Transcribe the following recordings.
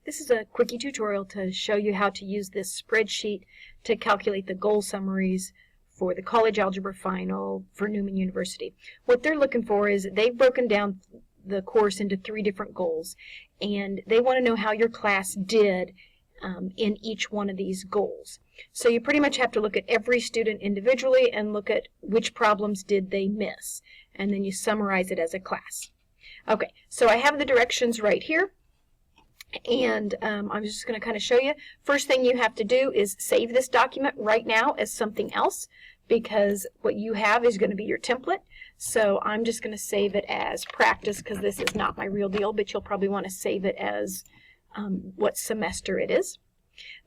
This is a quickie tutorial to show you how to use this spreadsheet to calculate the goal summaries for the college algebra final for Newman University. What they're looking for is they've broken down the course into 3 different goals, and they want to know how your class did in each one of these goals. So you pretty much have to look at every student individually and look at which problems did they miss, and then you summarize it as a class. Okay, so I have the directions right here. And I'm just going to kind of show you. First thing you have to do is save this document right now as something else, because what you have is going to be your template. So I'm just going to save it as practice, because this is not my real deal, but you'll probably want to save it as what semester it is.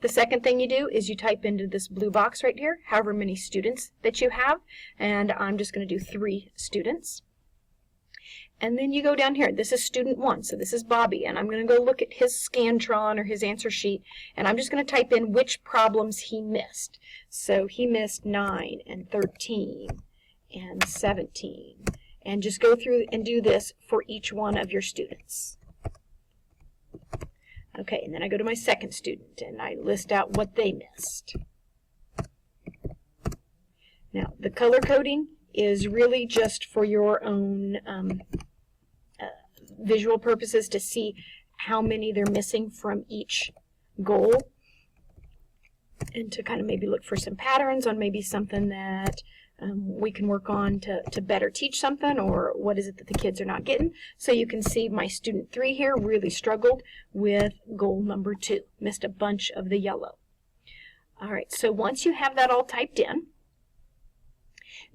The second thing you do is you type into this blue box right here, however many students that you have, and I'm just going to do 3 students. And then you go down here. This is student 1, so this is Bobby, and I'm going to go look at his Scantron or his answer sheet, and I'm just going to type in which problems he missed. So he missed 9 and 13 and 17, and just go through and do this for each one of your students. Okay, and then I go to my second student, and I list out what they missed. Now, the color coding is really just for your own visual purposes to see how many they're missing from each goal, and to kind of maybe look for some patterns on maybe something that we can work on to better teach something, or what is it that the kids are not getting. So you can see my student 3 here really struggled with goal number 2, missed a bunch of the yellow. Alright, so once you have that all typed in,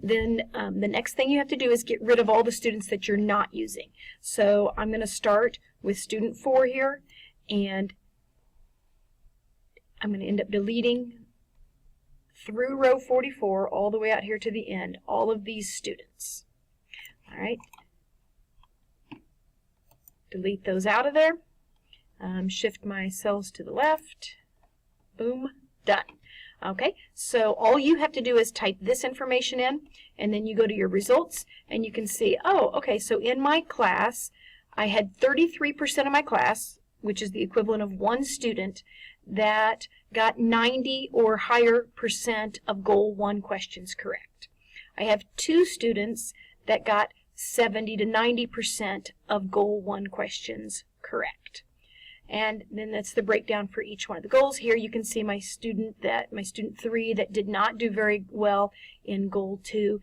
then the next thing you have to do is get rid of all the students that you're not using. So I'm going to start with student 4 here, and I'm going to end up deleting through row 44 all the way out here to the end, all of these students. All right, delete those out of there. Shift my cells to the left. Boom, done. Okay, so all you have to do is type this information in, and then you go to your results, and you can see, oh, okay, so in my class, I had 33% of my class, which is the equivalent of 1 student, that got 90 or higher % of Goal 1 questions correct. I have 2 students that got 70 to 90% of Goal 1 questions correct. And then that's the breakdown for each one of the goals. Here you can see my student 3 that did not do very well in Goal 2,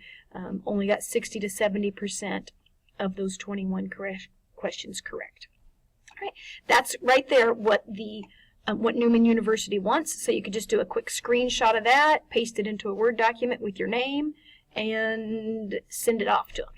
only got 60 to 70% of those 21 questions correct. All right, that's right there what Newman University wants. So you could just do a quick screenshot of that, paste it into a Word document with your name, and send it off to them.